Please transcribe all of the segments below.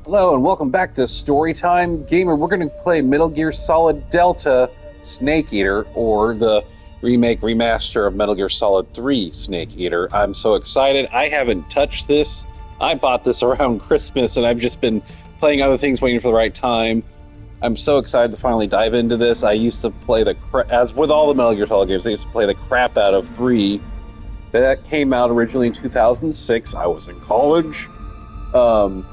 Hello and welcome back to Storytime Gamer. We're going to play Metal Gear Solid Delta Snake Eater, or the remake remaster of Metal Gear Solid 3 Snake Eater. I'm so excited. I haven't touched this. I bought this around Christmas and I've just been playing other things, waiting for the right time. I'm so excited to finally dive into this. I used to play as with all the Metal Gear Solid games, I used to play the crap out of 3. That came out originally in 2006. I was in college. Um,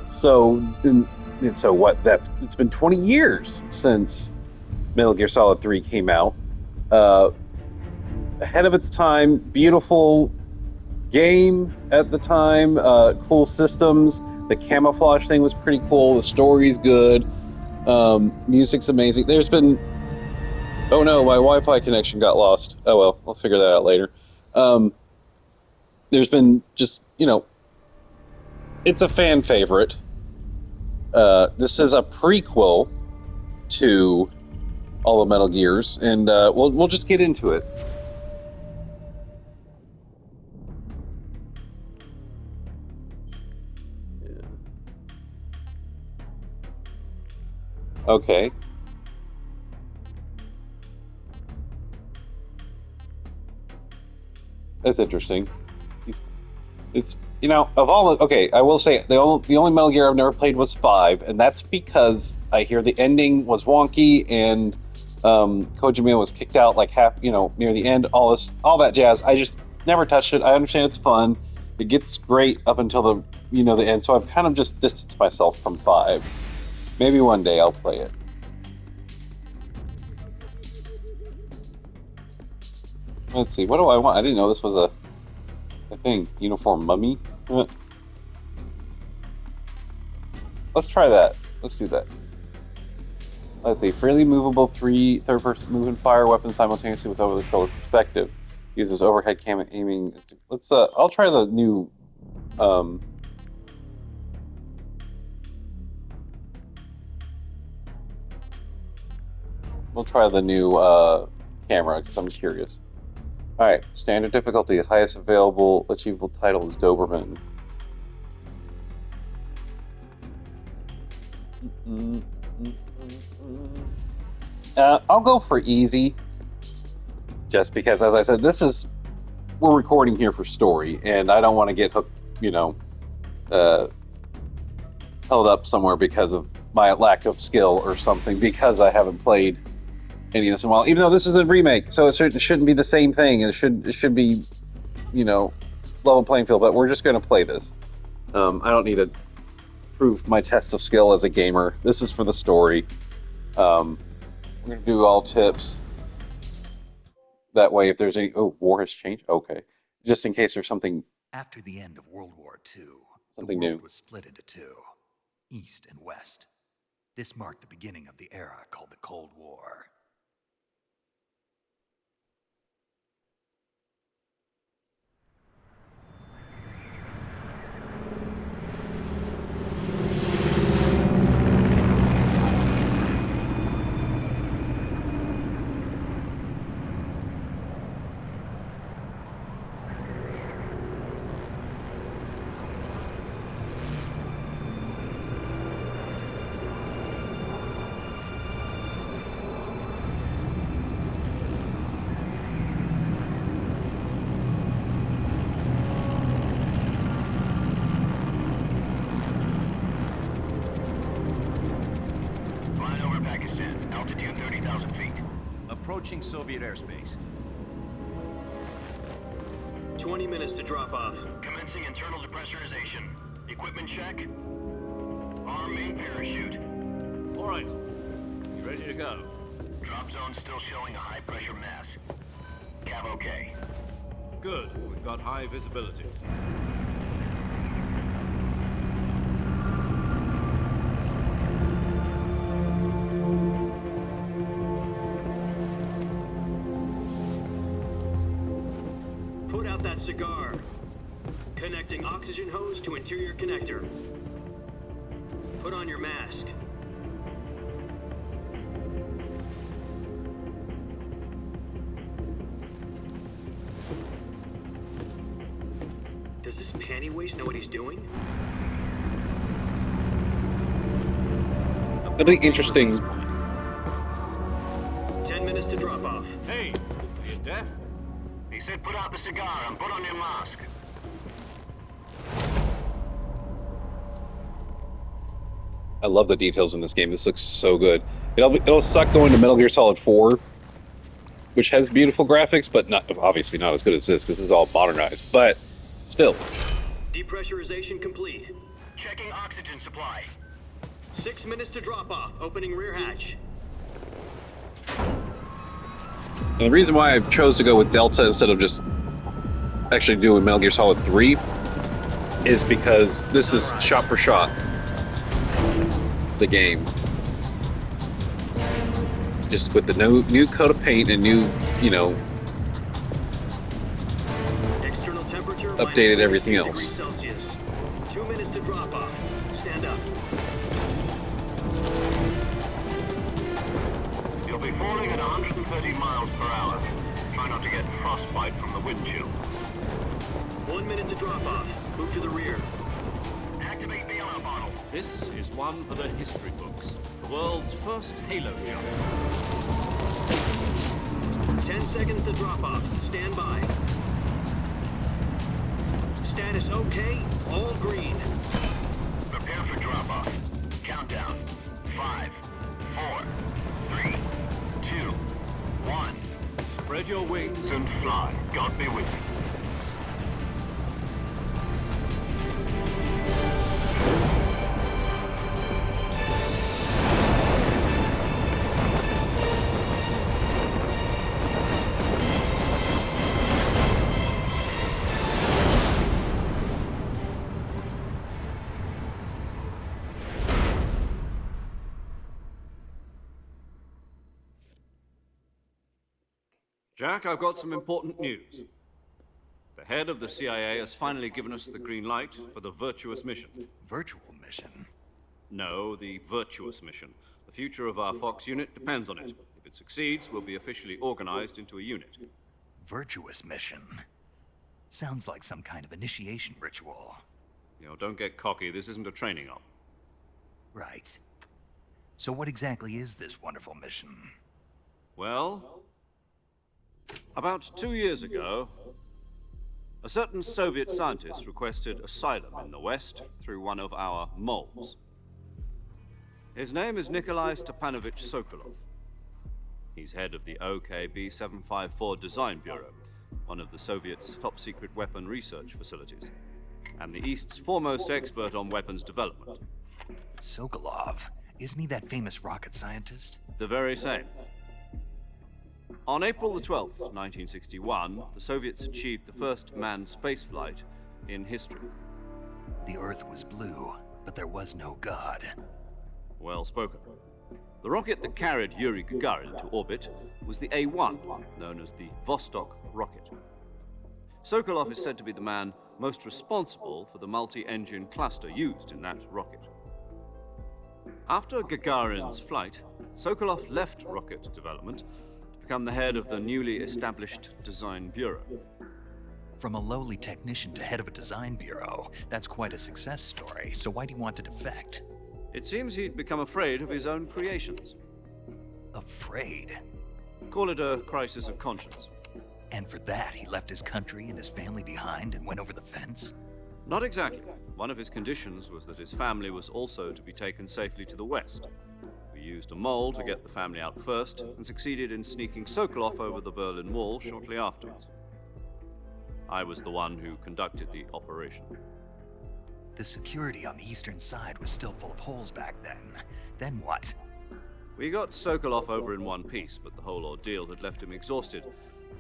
so, and so what? It's been 20 years since Metal Gear Solid 3 came out. Uh, Ahead of its time, beautiful game at the time, cool systems. The camouflage thing was pretty cool. The story's good. Music's amazing. Oh no, my Wi-Fi connection got lost. Oh well, I'll figure that out later. Um, there's been just, it's a fan favorite. This is a prequel to all the Metal Gears, and we'll just get into it. Okay, that's interesting. It's of all okay, I will say the only Metal Gear I've never played was 5, and that's because I hear the ending was wonky and Kojima was kicked out like half near the end. All that jazz. I just never touched it. I understand it's fun. It gets great up until the end. So I've kind of just distanced myself from 5. Maybe one day I'll play it. Let's see. What do I want? I didn't know this was a thing. Uniform mummy. Let's try that. Let's do that. Let's see. Freely movable third-person move and fire weapons simultaneously with over-the-shoulder perspective. Uses overhead cam aiming. Let's. I'll try the new. Um. We'll try the new camera because I'm curious. All right. Standard difficulty. The highest available achievable title is Doberman. I'll go for easy. Just because, as I said, we're recording here for story, and I don't want to get hooked, uh, held up somewhere because of my lack of skill or something, because I haven't played any of this in a while. Even though this is a remake, so it shouldn't be the same thing. It should be, level playing field. But we're just going to play this. I don't need to prove my tests of skill as a gamer. This is for the story. We're going to do all tips. That way, if there's any war has changed. Okay, just in case there's After the end of World War II, the something world new. was split into two, East and West. This marked the beginning of the era called the Cold War. Flying over Pakistan, altitude 30,000 feet. Approaching Soviet airspace. 20 minutes to drop off. Commencing internal depressurization. Equipment check. Arm main parachute. All right. You ready to go? Drop zone still showing a high pressure mass. Cav okay. Good. We've got high visibility. Put out that cigar. Connecting oxygen hose to interior connector. Put on your mask. Does this panty waste know what he's doing? That'll be interesting. 10 minutes to drop off. Hey, are you deaf? He said put out the cigar and put on your mask. I love the details in this game. This looks so good. It'll suck going to Metal Gear Solid 4, which has beautiful graphics, but obviously not as good as this because this is all modernized. But still. Depressurization complete. Checking oxygen supply. 6 minutes to drop off. Opening rear hatch. And the reason why I chose to go with Delta instead of just actually doing Metal Gear Solid 3 is because this is shot for shot the game. Just with the new coat of paint and new, External temperature updated -46 everything degrees else. Celsius. 2 minutes to drop off. Stand up. You'll be falling at 130 miles per hour. Try not to get frostbite from the wind chill. 1 minute to drop off. Move to the rear. Activate the alarm bottle. This is one for the history books. The world's first Halo jump. 10 seconds to drop off. Stand by. Status okay. All green. Prepare for drop-off. Countdown. 5, 4, 3, 2, 1. Spread your wings And fly. God be with you. Jack, I've got some important news. The head of the CIA has finally given us the green light for the Virtuous mission. Virtual mission? No, the Virtuous mission. The future of our Fox unit depends on it. If it succeeds, we'll be officially organized into a unit. Virtuous mission? Sounds like some kind of initiation ritual. Don't get cocky. This isn't a training op. Right. So what exactly is this wonderful mission? Well, about 2 years ago, a certain Soviet scientist requested asylum in the West through one of our moles. His name is Nikolai Stepanovich Sokolov. He's head of the OKB-754 Design Bureau, one of the Soviets' top-secret weapon research facilities, and the East's foremost expert on weapons development. Sokolov? Isn't he that famous rocket scientist? The very same. On April the 12th, 1961, the Soviets achieved the first manned spaceflight in history. The Earth was blue, but there was no God. Well spoken. The rocket that carried Yuri Gagarin to orbit was the A-1, known as the Vostok rocket. Sokolov is said to be the man most responsible for the multi-engine cluster used in that rocket. After Gagarin's flight, Sokolov left rocket development to become the head of the newly established Design Bureau. From a lowly technician to head of a design bureau, that's quite a success story, so why do you want to defect? It seems he'd become afraid of his own creations. Afraid? Call it a crisis of conscience. And for that, he left his country and his family behind and went over the fence? Not exactly. One of his conditions was that his family was also to be taken safely to the West. We used a mole to get the family out first and succeeded in sneaking Sokolov over the Berlin Wall shortly afterwards. I was the one who conducted the operation. The security on the eastern side was still full of holes back then. Then what? We got Sokolov over in one piece, but the whole ordeal had left him exhausted,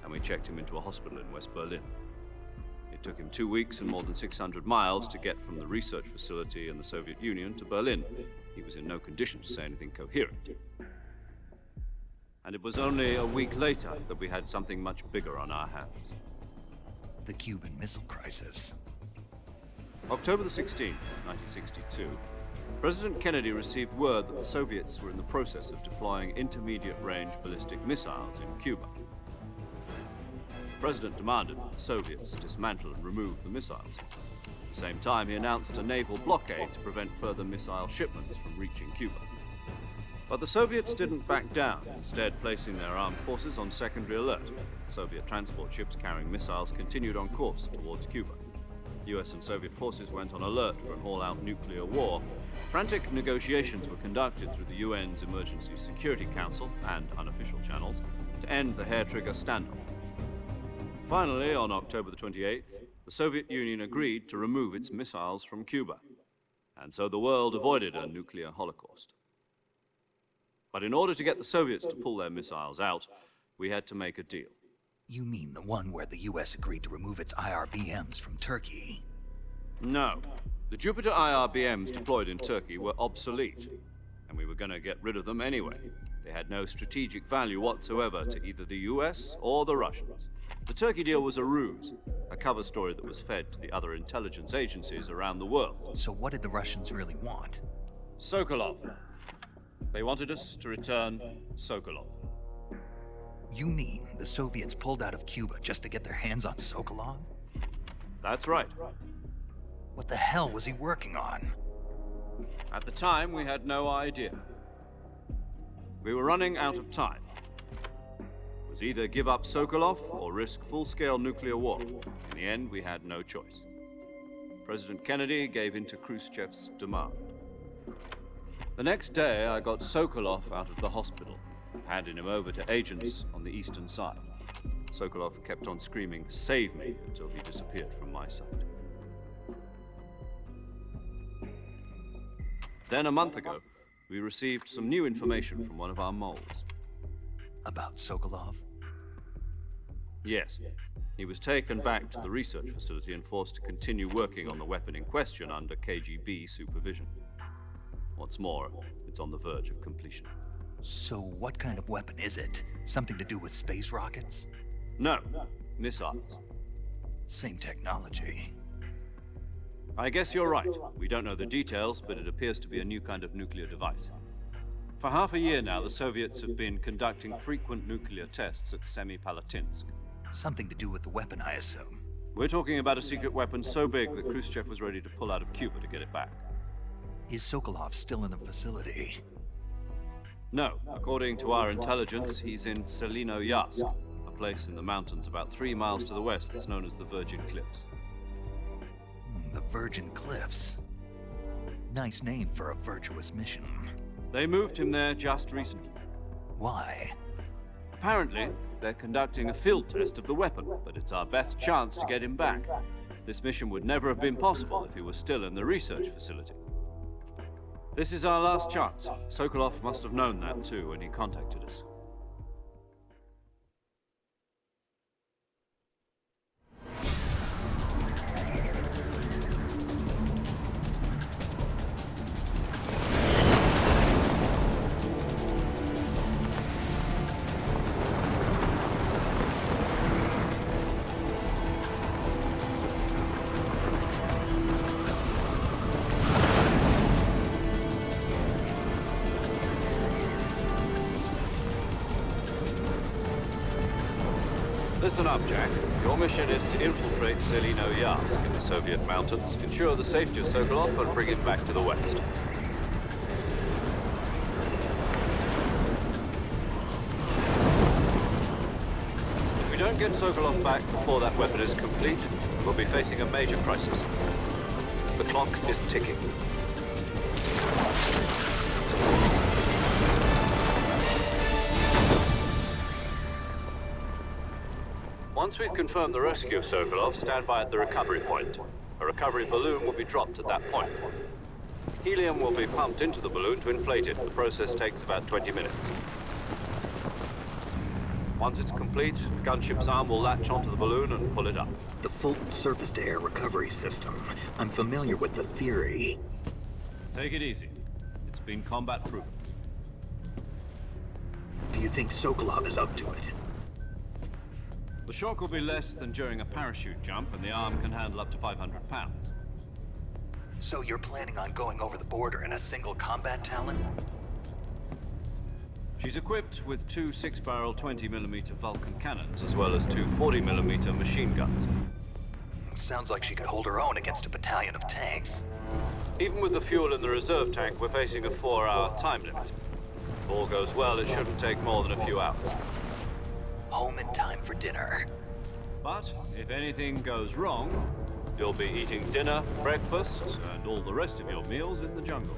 and we checked him into a hospital in West Berlin. It took him 2 weeks and more than 600 miles to get from the research facility in the Soviet Union to Berlin. He was in no condition to say anything coherent. And it was only a week later that we had something much bigger on our hands. The Cuban Missile Crisis. October the 16th, 1962, President Kennedy received word that the Soviets were in the process of deploying intermediate-range ballistic missiles in Cuba. The President demanded that the Soviets dismantle and remove the missiles. At the same time, he announced a naval blockade to prevent further missile shipments from reaching Cuba. But the Soviets didn't back down, instead placing their armed forces on secondary alert. Soviet transport ships carrying missiles continued on course towards Cuba. US and Soviet forces went on alert for an all-out nuclear war. Frantic negotiations were conducted through the UN's Emergency Security Council and unofficial channels to end the hair-trigger standoff. Finally, on October the 28th, the Soviet Union agreed to remove its missiles from Cuba, and so the world avoided a nuclear holocaust. But in order to get the Soviets to pull their missiles out, we had to make a deal. You mean the one where the US agreed to remove its IRBMs from Turkey? No. The Jupiter IRBMs deployed in Turkey were obsolete, and we were going to get rid of them anyway. They had no strategic value whatsoever to either the US or the Russians. The Turkey deal was a ruse, a cover story that was fed to the other intelligence agencies around the world. So what did the Russians really want? Sokolov. They wanted us to return Sokolov. You mean the Soviets pulled out of Cuba just to get their hands on Sokolov? That's right. What the hell was he working on? At the time, we had no idea. We were running out of time. It was either give up Sokolov or risk full-scale nuclear war. In the end, we had no choice. President Kennedy gave in to Khrushchev's demand. The next day, I got Sokolov out of the hospital, handing him over to agents on the eastern side. Sokolov kept on screaming, "Save me," until he disappeared from my sight. Then, a month ago, we received some new information from one of our moles. About Sokolov? Yes. He was taken back to the research facility and forced to continue working on the weapon in question under KGB supervision. What's more, it's on the verge of completion. So what kind of weapon is it? Something to do with space rockets? No, missiles. Same technology. I guess you're right. We don't know the details, but it appears to be a new kind of nuclear device. For half a year now, the Soviets have been conducting frequent nuclear tests at Semipalatinsk. Something to do with the weapon, I assume. We're talking about a secret weapon so big that Khrushchev was ready to pull out of Cuba to get it back. Is Sokolov still in the facility? No. According to our intelligence, he's in Selino-Yarsk, a place in the mountains about 3 miles to the west that's known as the Virgin Cliffs. The Virgin Cliffs. Nice name for a virtuous mission. They moved him there just recently. Why? Apparently, they're conducting a field test of the weapon, but it's our best chance to get him back. This mission would never have been possible if he was still in the research facility. This is our last chance. Sokolov must have known that too when he contacted us. Listen up, Jack. Your mission is to infiltrate Selino-Yarsk in the Soviet mountains, ensure the safety of Sokolov, and bring him back to the west. If we don't get Sokolov back before that weapon is complete, we'll be facing a major crisis. The clock is ticking. Once we've confirmed the rescue of Sokolov, stand by at the recovery point. A recovery balloon will be dropped at that point. Helium will be pumped into the balloon to inflate it. The process takes about 20 minutes. Once it's complete, the gunship's arm will latch onto the balloon and pull it up. The Fulton surface-to-air recovery system. I'm familiar with the theory. Take it easy. It's been combat-proven. Do you think Sokolov is up to it? The shock will be less than during a parachute jump, and the arm can handle up to 500 pounds. So you're planning on going over the border in a single combat Talon? She's equipped with 2 6-barrel 20mm Vulcan cannons, as well as 2 40mm machine guns. Sounds like she could hold her own against a battalion of tanks. Even with the fuel in the reserve tank, we're facing a 4-hour time limit. all goes well, it shouldn't take more than a few hours. Home in time for dinner. But if anything goes wrong, you'll be eating dinner, breakfast, and all the rest of your meals in the jungle.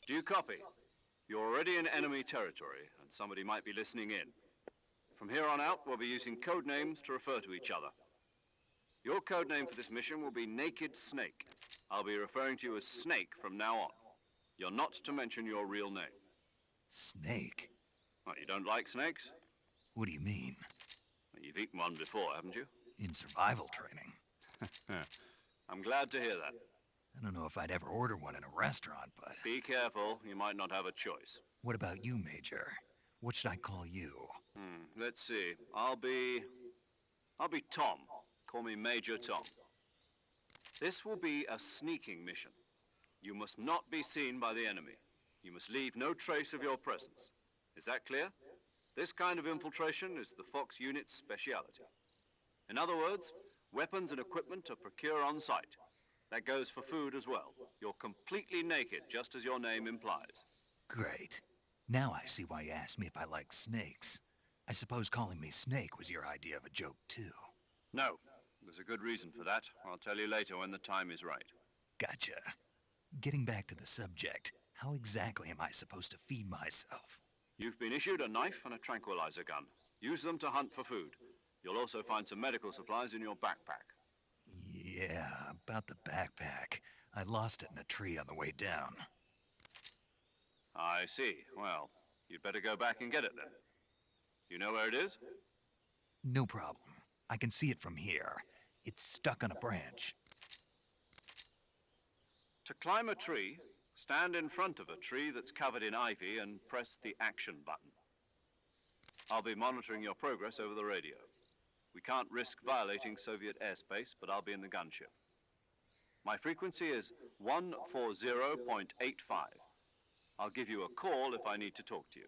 Do you copy? You're already in enemy territory, and somebody might be listening in. From here on out, we'll be using code names to refer to each other. Your code name for this mission will be Naked Snake. I'll be referring to you as Snake from now on. You're not to mention your real name. Snake? What, you don't like snakes? What do you mean? Well, you've eaten one before, haven't you? In survival training? I'm glad to hear that. I don't know if I'd ever order one in a restaurant, but... Be careful, you might not have a choice. What about you, Major? What should I call you? Let's see. I'll be Tom. Call me Major Tom. This will be a sneaking mission. You must not be seen by the enemy. You must leave no trace of your presence. Is that clear? This kind of infiltration is the Fox unit's speciality. In other words, weapons and equipment are procured on site. That goes for food as well. You're completely naked, just as your name implies. Great. Now I see why you asked me if I like snakes. I suppose calling me Snake was your idea of a joke, too. No, there's a good reason for that. I'll tell you later when the time is right. Gotcha. Getting back to the subject, how exactly am I supposed to feed myself? You've been issued a knife and a tranquilizer gun. Use them to hunt for food. You'll also find some medical supplies in your backpack. Yeah, about the backpack. I lost it in a tree on the way down. I see. Well, you'd better go back and get it then. You know where it is? No problem. I can see it from here. It's stuck on a branch. To climb a tree, stand in front of a tree that's covered in ivy and press the action button. I'll be monitoring your progress over the radio. We can't risk violating Soviet airspace, but I'll be in the gunship. My frequency is 140.85. I'll give you a call if I need to talk to you.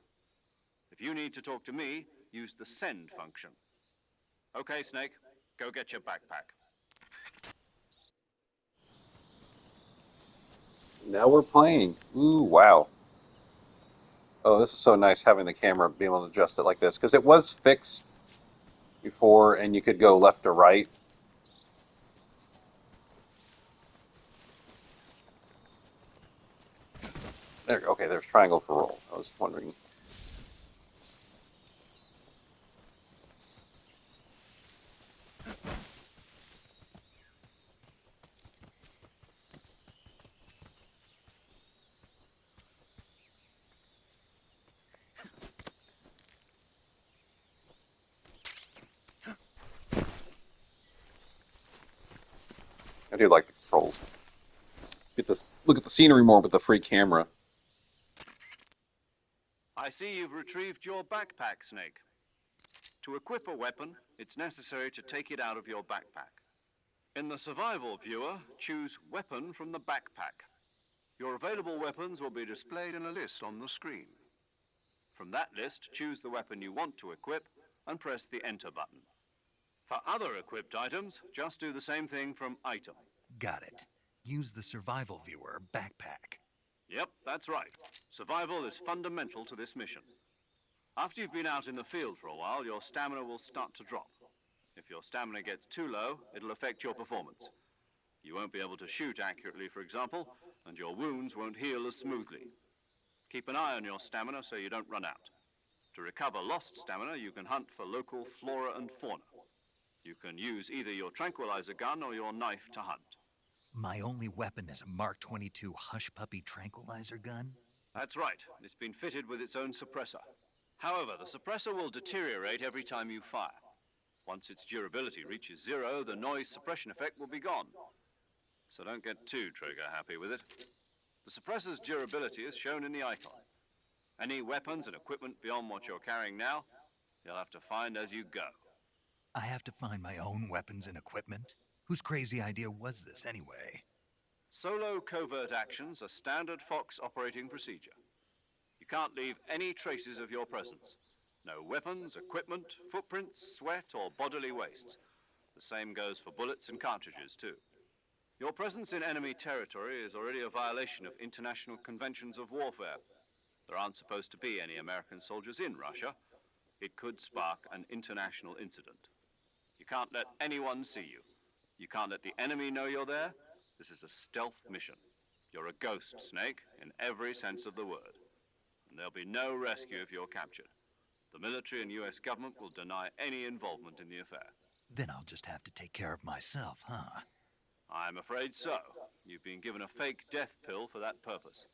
If you need to talk to me, use the send function. Okay, Snake, go get your backpack. Now we're playing. Ooh, wow. Oh, this is so nice having the camera be able to adjust it like this, because it was fixed before and you could go left or right. There, okay, there's triangle for roll. I was wondering. I do like the controls. Get this, look at the scenery more with the free camera. I see you've retrieved your backpack, Snake. To equip a weapon, it's necessary to take it out of your backpack. In the survival viewer, choose Weapon from the backpack. Your available weapons will be displayed in a list on the screen. From that list, choose the weapon you want to equip and press the Enter button. For other equipped items, just do the same thing from Item. Got it. Use the survival viewer backpack. Yep, that's right. Survival is fundamental to this mission. After you've been out in the field for a while, your stamina will start to drop. If your stamina gets too low, it'll affect your performance. You won't be able to shoot accurately, for example, and your wounds won't heal as smoothly. Keep an eye on your stamina so you don't run out. To recover lost stamina, you can hunt for local flora and fauna. You can use either your tranquilizer gun or your knife to hunt. My only weapon is a Mark 22 Hush Puppy tranquilizer gun? That's right. It's been fitted with its own suppressor. However, the suppressor will deteriorate every time you fire. Once its durability reaches 0, the noise suppression effect will be gone. So don't get too trigger-happy with it. The suppressor's durability is shown in the icon. Any weapons and equipment beyond what you're carrying now, you'll have to find as you go. I have to find my own weapons and equipment? Whose crazy idea was this anyway? Solo covert actions are standard Fox operating procedure. You can't leave any traces of your presence. No weapons, equipment, footprints, sweat, or bodily wastes. The same goes for bullets and cartridges, too. Your presence in enemy territory is already a violation of international conventions of warfare. There aren't supposed to be any American soldiers in Russia. It could spark an international incident. You can't let anyone see you. You can't let the enemy know you're there. This is a stealth mission. You're a ghost, Snake, in every sense of the word. And there'll be no rescue if you're captured. The military and US government will deny any involvement in the affair. Then I'll just have to take care of myself, huh? I'm afraid so. You've been given a fake death pill for that purpose.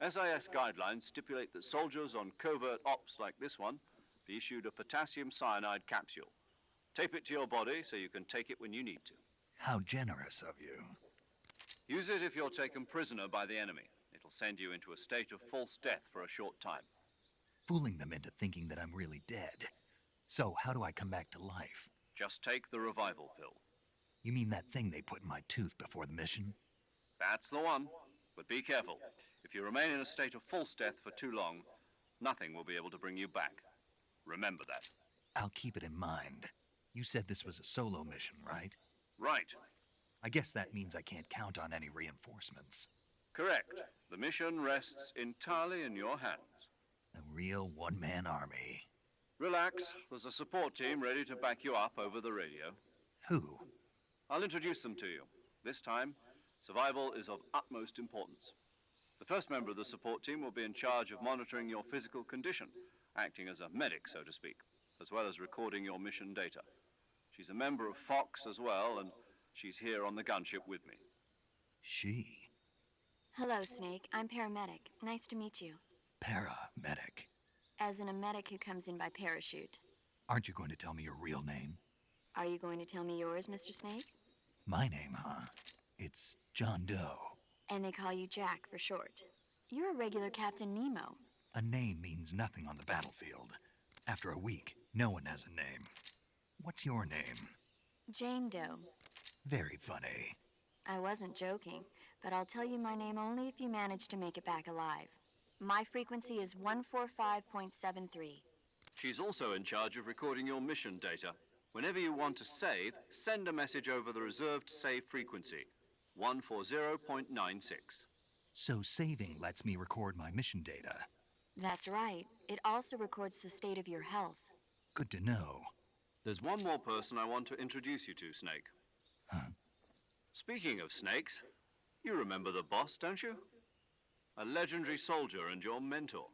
SIS guidelines stipulate that soldiers on covert ops like this one be issued a potassium cyanide capsule. Tape it to your body so you can take it when you need to. How generous of you. Use it if you're taken prisoner by the enemy. It'll send you into a state of false death for a short time. Fooling them into thinking that I'm really dead. So how do I come back to life? Just take the revival pill. You mean that thing they put in my tooth before the mission? That's the one. But be careful. If you remain in a state of false death for too long, nothing will be able to bring you back. Remember that. I'll keep it in mind. You said this was a solo mission, right? Right. I guess that means I can't count on any reinforcements. Correct. The mission rests entirely in your hands. A real one-man army. Relax. There's a support team ready to back you up over the radio. Who? I'll introduce them to you. This time, survival is of utmost importance. The first member of the support team will be in charge of monitoring your physical condition, acting as a medic, so to speak, as well as recording your mission data. She's a member of Fox as well, and she's here on the gunship with me. She? Hello, Snake. I'm paramedic. Nice to meet you. Paramedic. As in a medic who comes in by parachute. Aren't you going to tell me your real name? Are you going to tell me yours, Mr. Snake? My name, huh? It's John Doe. And they call you Jack for short. You're a regular Captain Nemo. A name means nothing on the battlefield. After a week, no one has a name. What's your name? Jane Doe. Very funny. I wasn't joking, but I'll tell you my name only if you manage to make it back alive. My frequency is 145.73. She's also in charge of recording your mission data. Whenever you want to save, send a message over the reserved save frequency, 140.96. So saving lets me record my mission data. That's right. It also records the state of your health. Good to know. There's one more person I want to introduce you to, Snake. Huh? Speaking of snakes, you remember the boss, don't you? A legendary soldier and your mentor.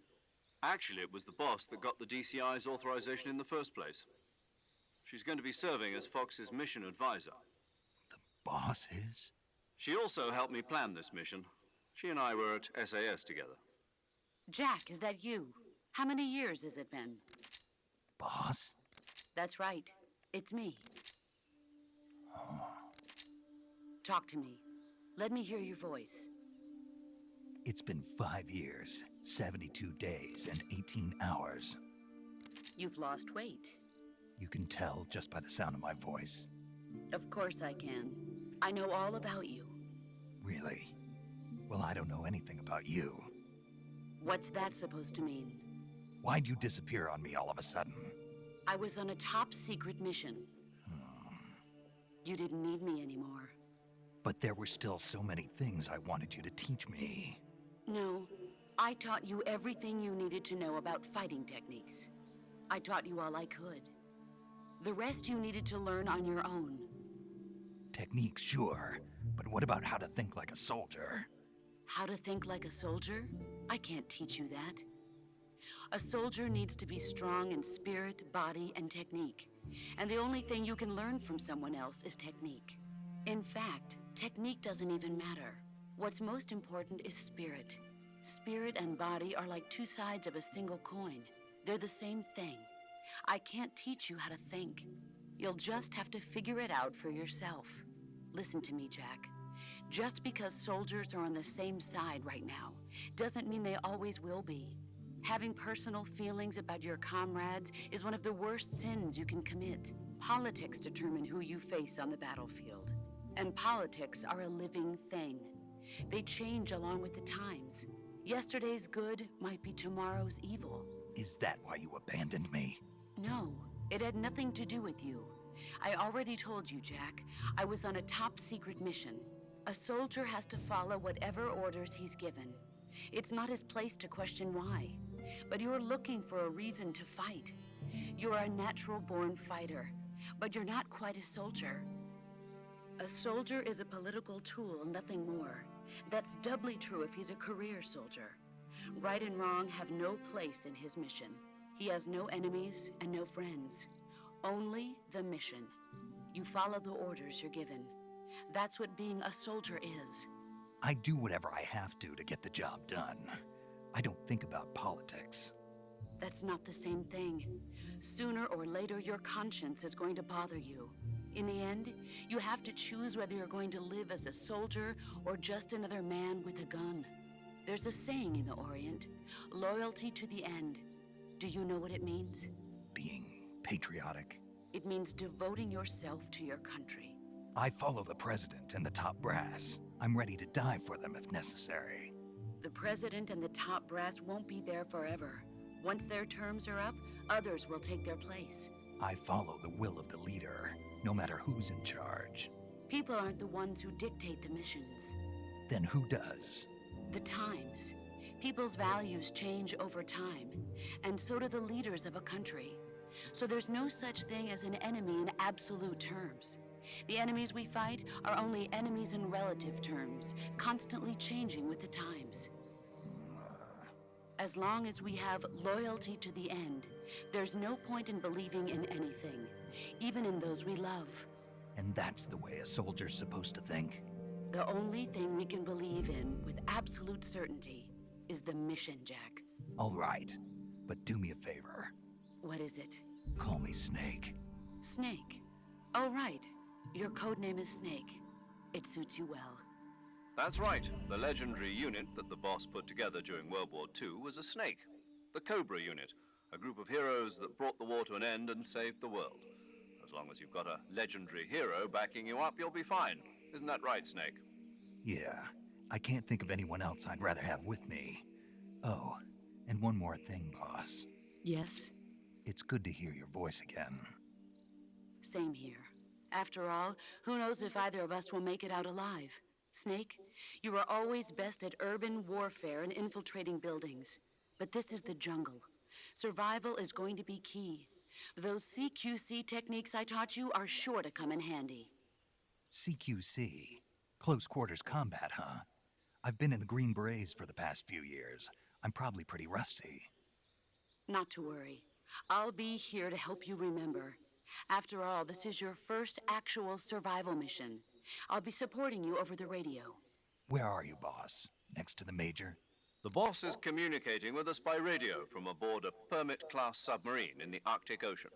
Actually, it was the boss that got the DCI's authorization in the first place. She's going to be serving as Fox's mission advisor. The boss is? She also helped me plan this mission. She and I were at SAS together. Jack, is that you? How many years has it been? Boss? That's right. It's me. Talk to me. Let me hear your voice. It's been 5 years, 72 days, and 18 hours. You've lost weight. You can tell just by the sound of my voice. Of course I can. I know all about you. Really? Well, I don't know anything about you. What's that supposed to mean? Why'd you disappear on me all of a sudden? I was on a top secret mission. You didn't need me anymore. But there were still so many things I wanted you to teach me. No, I taught you everything you needed to know about fighting techniques. I taught you all I could. The rest you needed to learn on your own. Techniques, sure. But what about how to think like a soldier? How to think like a soldier? I can't teach you that. A soldier needs to be strong in spirit, body, and technique. And the only thing you can learn from someone else is technique. In fact, technique doesn't even matter. What's most important is spirit. Spirit and body are like two sides of a single coin. They're the same thing. I can't teach you how to think. You'll just have to figure it out for yourself. Listen to me, Jack. Just because soldiers are on the same side right now doesn't mean they always will be. Having personal feelings about your comrades is one of the worst sins you can commit. Politics determine who you face on the battlefield. And politics are a living thing. They change along with the times. Yesterday's good might be tomorrow's evil. Is that why you abandoned me? No, it had nothing to do with you. I already told you, Jack. I was on a top secret mission. A soldier has to follow whatever orders he's given. It's not his place to question why. But you're looking for a reason to fight. You're a natural-born fighter, but you're not quite a soldier. A soldier is a political tool, nothing more. That's doubly true if he's a career soldier. Right and wrong have no place in his mission. He has no enemies and no friends. Only the mission. You follow the orders you're given. That's what being a soldier is. I do whatever I have to get the job done. I don't think about politics. That's not the same thing. Sooner or later, your conscience is going to bother you. In the end, you have to choose whether you're going to live as a soldier or just another man with a gun. There's a saying in the Orient, loyalty to the end. Do you know what it means? Being patriotic. It means devoting yourself to your country. I follow the president and the top brass. I'm ready to die for them if necessary. The president and the top brass won't be there forever. Once their terms are up, others will take their place. I follow the will of the leader, no matter who's in charge. People aren't the ones who dictate the missions. Then who does? The times. People's values change over time, and so do the leaders of a country. So there's no such thing as an enemy in absolute terms. The enemies we fight are only enemies in relative terms, constantly changing with the times. As long as we have loyalty to the end, there's no point in believing in anything, even in those we love. And that's the way a soldier's supposed to think? The only thing we can believe in with absolute certainty is the mission, Jack. All right, but do me a favor. What is it? Call me Snake. Snake. Oh, right. Your codename is Snake. It suits you well. That's right. The legendary unit that the boss put together during World War II was a snake. The Cobra unit, a group of heroes that brought the war to an end and saved the world. As long as you've got a legendary hero backing you up, you'll be fine. Isn't that right, Snake? Yeah, I can't think of anyone else I'd rather have with me. Oh, and one more thing, boss. Yes? It's good to hear your voice again. Same here. After all, who knows if either of us will make it out alive? Snake, you are always best at urban warfare and infiltrating buildings. But this is the jungle. Survival is going to be key. Those CQC techniques I taught you are sure to come in handy. CQC? Close quarters combat, huh? I've been in the Green Berets for the past few years. I'm probably pretty rusty. Not to worry. I'll be here to help you remember. After all, this is your first actual survival mission. I'll be supporting you over the radio. Where are you, boss? Next to the Major? The boss is communicating with us by radio from aboard a Permit-class submarine in the Arctic Ocean.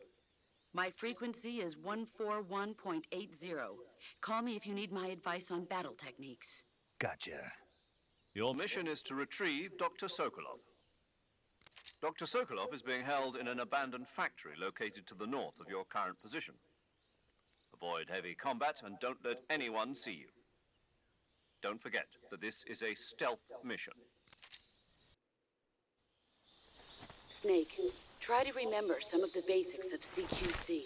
My frequency is 141.80. Call me if you need my advice on battle techniques. Gotcha. Your mission is to retrieve Dr. Sokolov. Dr. Sokolov is being held in an abandoned factory located to the north of your current position. Avoid heavy combat and don't let anyone see you. Don't forget that this is a stealth mission. Snake, try to remember some of the basics of CQC.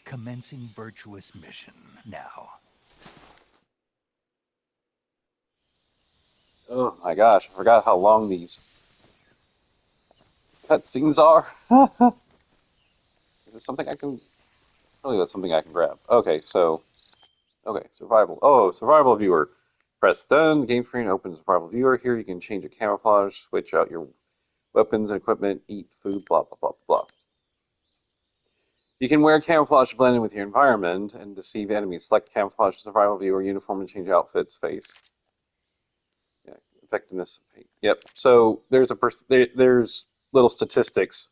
Commencing Virtuous mission now. Oh my gosh, I forgot how long these cutscenes are. Is this something I can... Surely that's something I can grab. Okay, so... Okay, survival. Oh, survival viewer. Press done. Game screen opens survival viewer. Here you can change a camouflage, switch out your weapons and equipment, eat food, blah, blah, blah, blah. You can wear camouflage to blend in with your environment and deceive enemies. Select camouflage survival viewer uniform and change outfits, face. Yeah, effectiveness. Yep. So there's there's little statistics.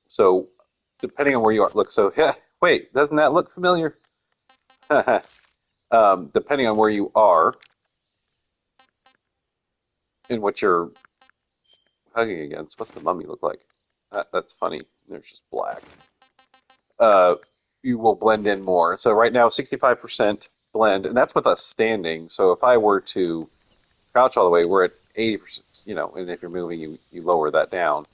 So depending on where you are, look. So yeah, wait, doesn't that look familiar? Depending on where you are and what you're hugging against, what's the mummy look like? That's funny. There's just black. You will blend in more. So right now, 65% blend, and that's with us standing. So if I were to crouch all the way, we're at 80%. And if you're moving, you lower that down.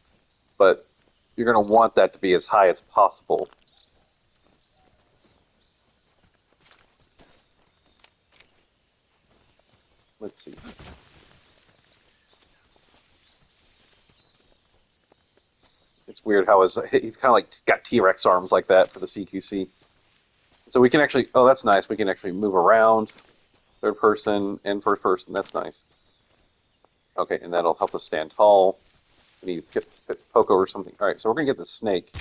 But you're going to want that to be as high as possible. Let's see. It's weird how he's kind of like got T-Rex arms like that for the CQC. So we can actually, oh, that's nice. We can actually move around, third person and first person. That's nice. Okay, and that'll help us stand tall. We need to poke over something. All right, so we're gonna get the snake.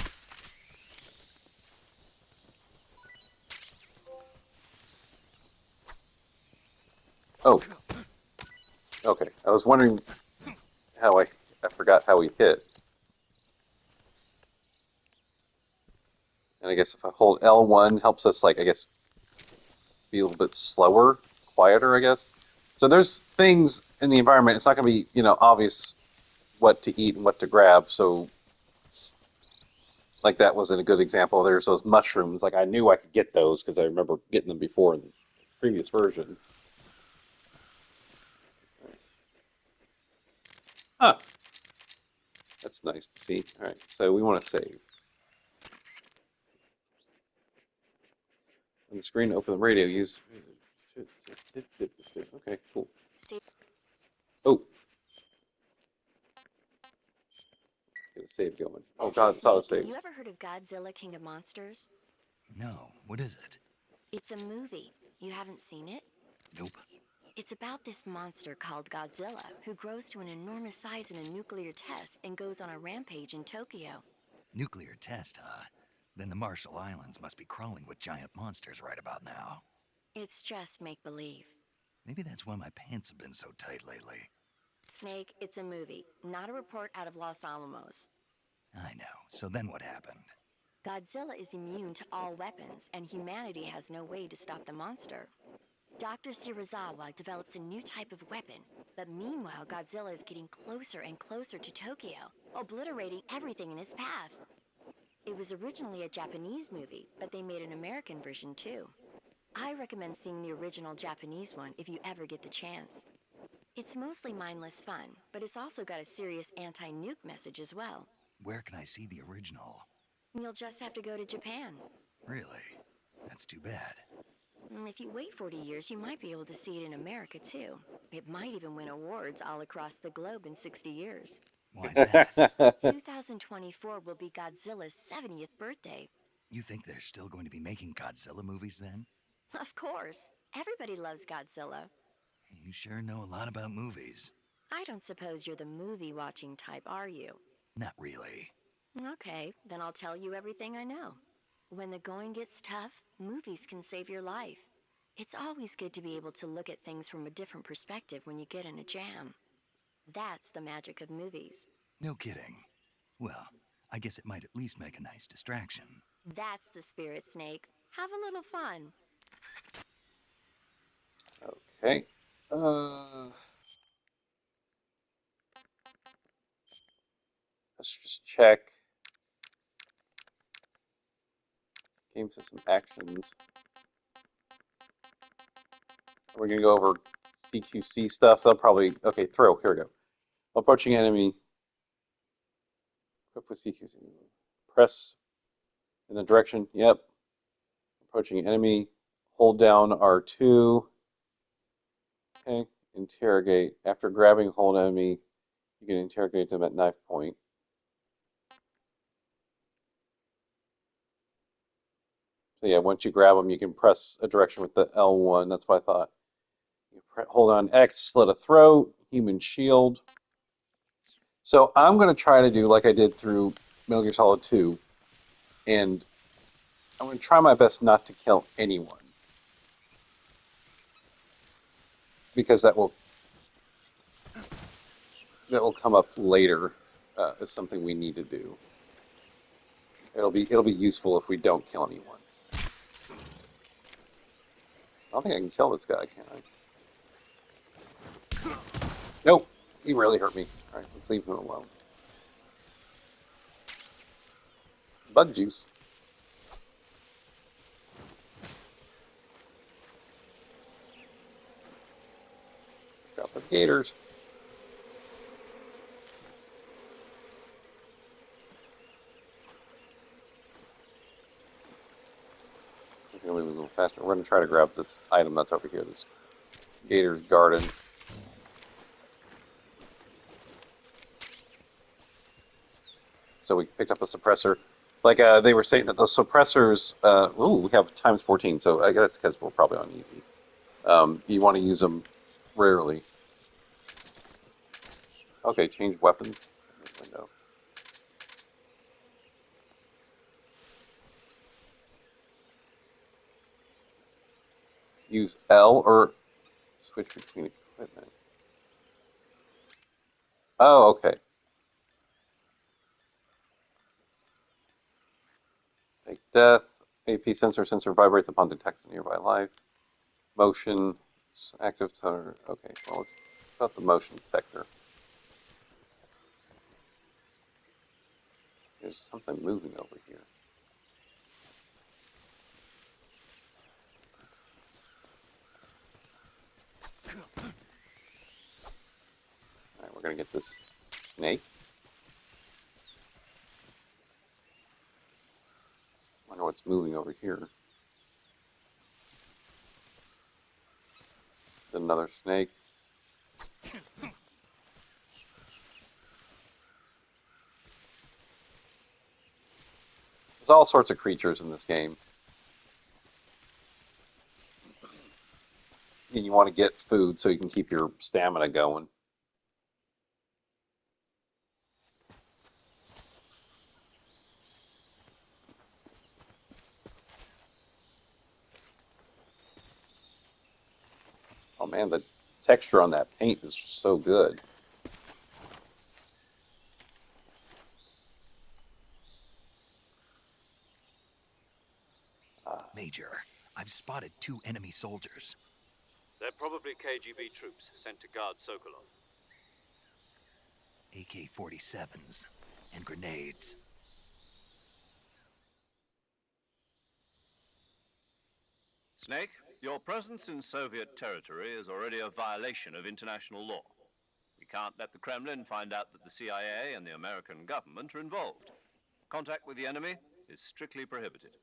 Oh, okay. I was wondering how I forgot how we hit. And I guess if I hold L1 helps us, like, I guess, be a little bit slower, quieter, I guess. So there's things in the environment. It's not going to be, obvious what to eat and what to grab. So, like, that wasn't a good example. There's those mushrooms. Like, I knew I could get those because I remember getting them before in the previous version. Huh. That's nice to see. All right, so we want to save. On the screen, open the radio. Use. Okay, cool. Oh, get a save going. Oh God, it's auto saves. You ever heard of Godzilla King of Monsters? No, what is it? It's a movie. You haven't seen it? Nope. It's about this monster called Godzilla, who grows to an enormous size in a nuclear test and goes on a rampage in Tokyo. Nuclear test, huh? Then the Marshall Islands must be crawling with giant monsters right about now. It's just make-believe. Maybe that's why my pants have been so tight lately. Snake, it's a movie, not a report out of Los Alamos. I know. So then what happened? Godzilla is immune to all weapons, and humanity has no way to stop the monster. Dr. Shirazawa develops a new type of weapon, but meanwhile Godzilla is getting closer and closer to Tokyo, obliterating everything in his path. It was originally a Japanese movie, but they made an American version too. I recommend seeing the original Japanese one if you ever get the chance. It's mostly mindless fun, but it's also got a serious anti-nuke message as well. Where can I see the original? You'll just have to go to Japan. Really? That's too bad. If you wait 40 years, you might be able to see it in America too. It might even win awards all across the globe in 60 years. Why's that? 2024 will be Godzilla's 70th birthday. You think they're still going to be making Godzilla movies then? Of course. Everybody loves Godzilla. You sure know a lot about movies. I don't suppose you're the movie-watching type, are you? Not really. Okay, then I'll tell you everything I know. When the going gets tough, movies can save your life. It's always good to be able to look at things from a different perspective when you get in a jam. That's the magic of movies. No kidding. Well, I guess it might at least make a nice distraction. That's the spirit, Snake. Have a little fun. Okay. Let's just check. Game system actions. We're gonna go over CQC stuff. They'll probably okay. Throw. Here we go. Approaching enemy. Equip with CQC. Press in the direction. Yep. Approaching enemy. Hold down R2. Okay. Interrogate. After grabbing hold enemy, you can interrogate them at knife point. So yeah, once you grab them, you can press a direction with the L1. That's what I thought. You hold on X, slit a throat, human shield. So I'm going to try to do like I did through Metal Gear Solid 2, and I'm going to try my best not to kill anyone, because that will come up later as something we need to do. It'll be useful if we don't kill anyone. I don't think I can kill this guy, can I? Nope, he really hurt me. All right, let's leave him alone. Bug juice. Drop the gators. We're going to move a little faster. We're going to try to grab this item that's over here, this Gator's Garden. So we picked up a suppressor. Like they were saying that the suppressors, we have times 14, so I guess that's because we're probably on easy. You want to use them rarely. Okay, change weapons. Window. Use L or switch between equipment. Oh, okay. Take death. AP sensor vibrates upon detection nearby life. Motion, active toner. Okay, well, let's put the motion detector. There's something moving over here. Alright, we're gonna get this snake. Wonder what's moving over here. Another snake. There's all sorts of creatures in this game. And you want to get food so you can keep your stamina going. Oh man, the texture on that paint is so good. Major, I've spotted 2 enemy soldiers. They're probably KGB troops sent to guard Sokolov. AK-47s and grenades. Snake, your presence in Soviet territory is already a violation of international law. We can't let the Kremlin find out that the CIA and the American government are involved. Contact with the enemy is strictly prohibited.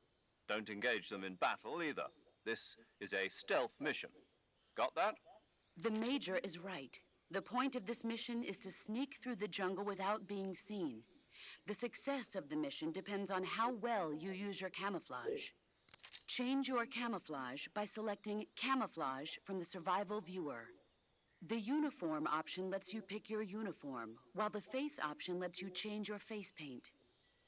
Don't engage them in battle either. This is a stealth mission. Got that? The Major is right. The point of this mission is to sneak through the jungle without being seen. The success of the mission depends on how well you use your camouflage. Change your camouflage by selecting Camouflage from the Survival Viewer. The Uniform option lets you pick your uniform, while the Face option lets you change your face paint.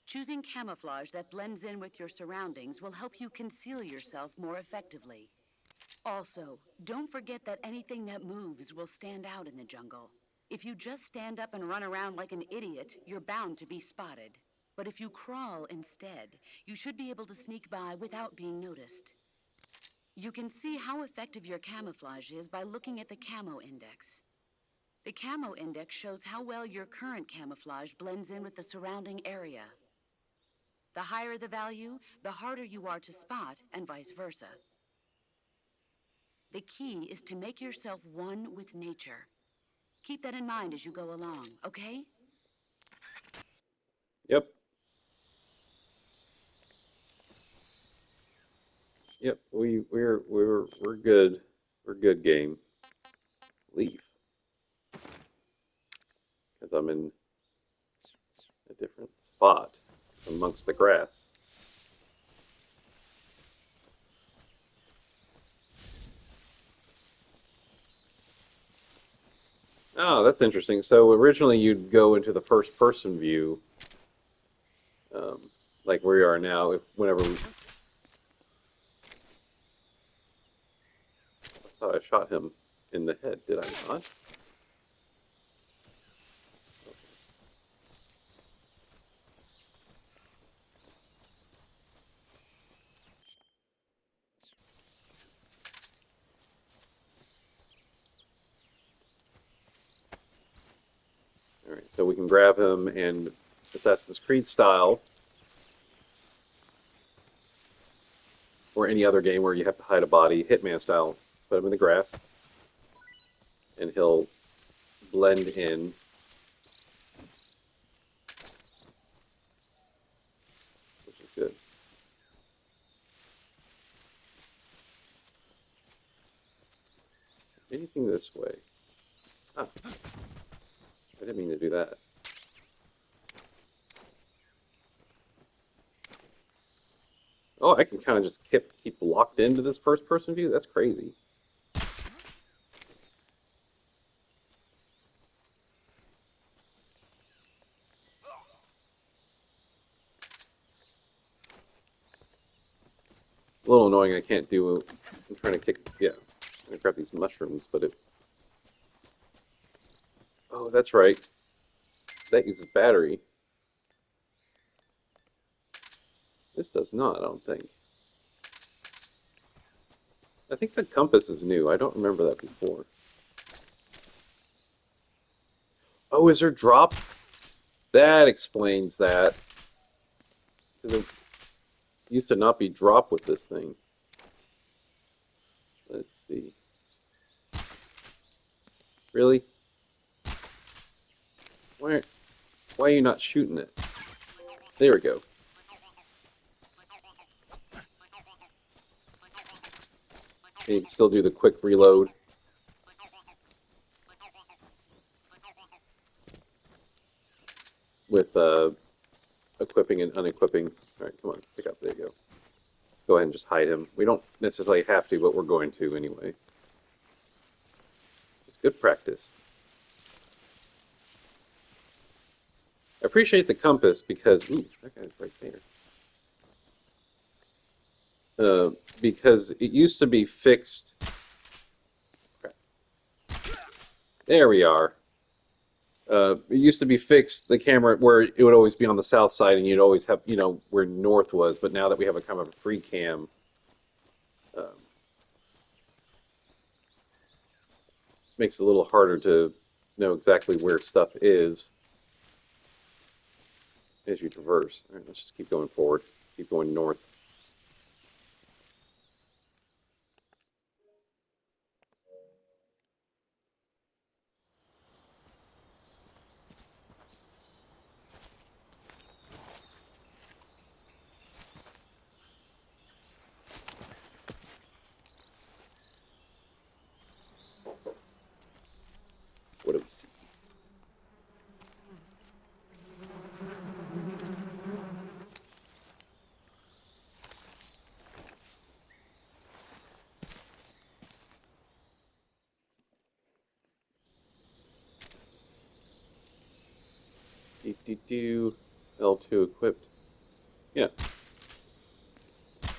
Choosing camouflage that blends in with your surroundings will help you conceal yourself more effectively. Also, don't forget that anything that moves will stand out in the jungle. If you just stand up and run around like an idiot, you're bound to be spotted. But if you crawl instead, you should be able to sneak by without being noticed. You can see how effective your camouflage is by looking at the camo index. The camo index shows how well your current camouflage blends in with the surrounding area. The higher the value, the harder you are to spot, and vice versa. The key is to make yourself one with nature. Keep that in mind as you go along, okay? Yep. Yep. We're good. We're good, game. Leave. Because I'm in a different spot amongst the grass. Oh, that's interesting. So originally you'd go into the first person view, like where you are now, whenever I thought I shot him in the head, did I not? All right, so we can grab him and Assassin's Creed style, or any other game where you have to hide a body, Hitman style, put him in the grass, and he'll blend in. Which is good. Anything this way? Ah, I didn't mean to do that. Oh, I can kind of just keep locked into this first person view? That's crazy. A little annoying I can't do. I'm trying to kick. Yeah, I'm gonna grab these mushrooms, but it. Oh, that's right. That uses battery. This does not, I don't think. I think the compass is new. I don't remember that before. Oh, is there drop? That explains that. 'Cause it used to not be drop with this thing. Let's see. Really? Why are you not shooting it? There we go. And you can still do the quick reload. With equipping and unequipping. All right, come on, pick up. There you go. Go ahead and just hide him. We don't necessarily have to, but we're going to anyway. It's good practice. I appreciate the compass because, ooh, that guy's right there. Because it used to be fixed. Crap. There we are. It used to be fixed, the camera, where it would always be on the south side and you'd always have, where north was. But now that we have a kind of a free cam, makes it a little harder to know exactly where stuff is as you traverse. All right, let's just keep going forward. Keep going north. What do we see? L2 equipped. Yeah.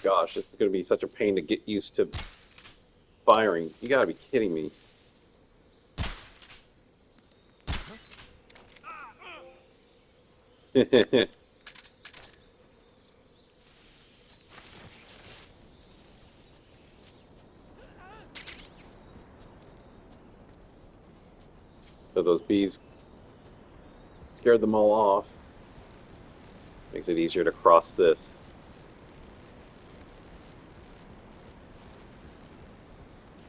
Gosh, this is going to be such a pain to get used to firing. You gotta be kidding me. So those bees scared them all off. Makes it easier to cross this.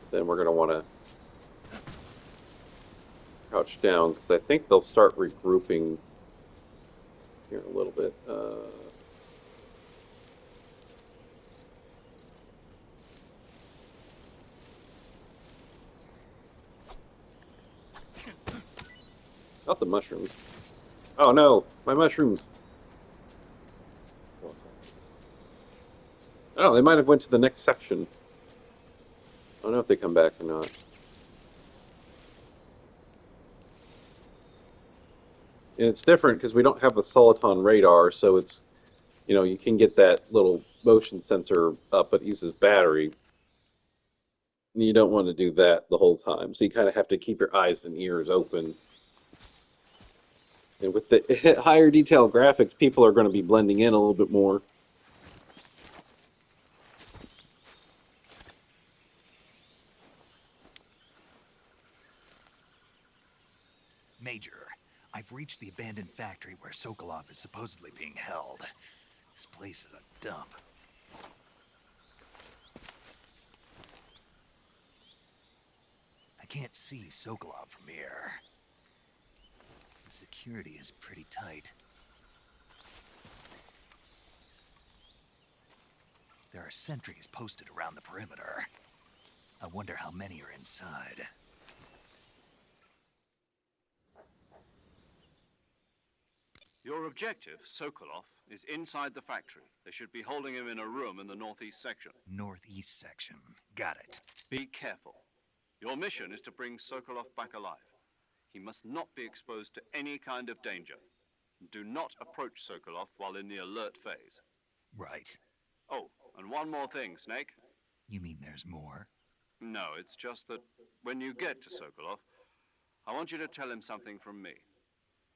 Then we're going to want to crouch down because I think they'll start regrouping here a little bit. Not the mushrooms. Oh no, my mushrooms. Oh, they might have went to the next section. I don't know if they come back or not. And it's different because we don't have a soliton radar, so it's, you can get that little motion sensor up, but it uses battery. And you don't want to do that the whole time, so you kind of have to keep your eyes and ears open. And with the higher detail graphics, people are going to be blending in a little bit more. Major, I've reached the abandoned factory where Sokolov is supposedly being held. This place is a dump. I can't see Sokolov from here. The security is pretty tight. There are sentries posted around the perimeter. I wonder how many are inside. Your objective, Sokolov, is inside the factory. They should be holding him in a room in the northeast section. Northeast section. Got it. Be careful. Your mission is to bring Sokolov back alive. He must not be exposed to any kind of danger. Do not approach Sokolov while in the alert phase. Right. Oh, and one more thing, Snake. You mean there's more? No, it's just that when you get to Sokolov, I want you to tell him something from me.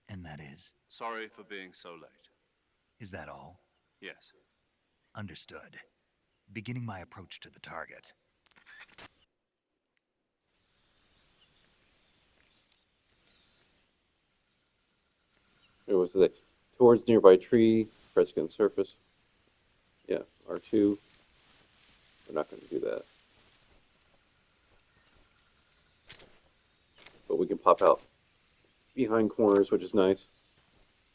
And that is? Sorry for being so late. Is that all? Yes. Understood. Beginning my approach to the target. It was the towards nearby tree, press against surface. Yeah, R2. We're not going to do that. But we can pop out behind corners, which is nice.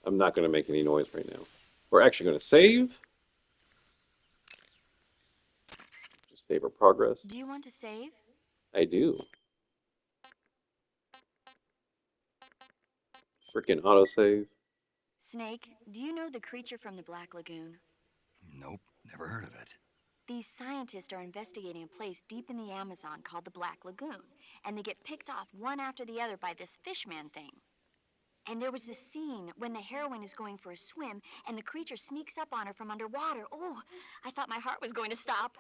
I'm not going to make any noise right now. We're actually going to save. Just save our progress. Do you want to save? I do. Freaking autosave. Snake, do you know the creature from the Black Lagoon? Nope, never heard of it. These scientists are investigating a place deep in the Amazon called the Black Lagoon, and they get picked off one after the other by this fishman thing. And there was this scene when the heroine is going for a swim, and the creature sneaks up on her from underwater. Oh, I thought my heart was going to stop.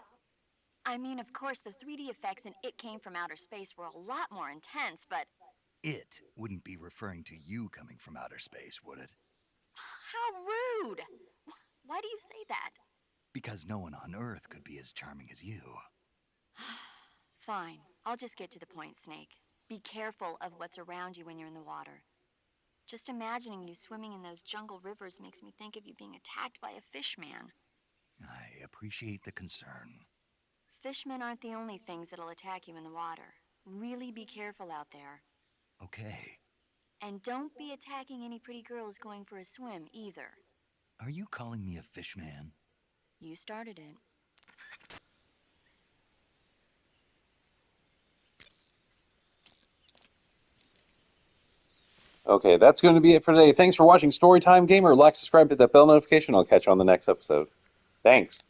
I mean, of course, the 3D effects in It Came from Outer Space were a lot more intense, but... It wouldn't be referring to you coming from outer space, would it? How rude! Why do you say that? Because no one on Earth could be as charming as you. Fine. I'll just get to the point, Snake. Be careful of what's around you when you're in the water. Just imagining you swimming in those jungle rivers makes me think of you being attacked by a fishman. I appreciate the concern. Fishmen aren't the only things that'll attack you in the water. Really be careful out there. Okay. And don't be attacking any pretty girls going for a swim, either. Are you calling me a fishman? You started it. Okay, that's going to be it for today. Thanks for watching Storytime Gamer. Like, subscribe, hit that bell notification. I'll catch you on the next episode. Thanks.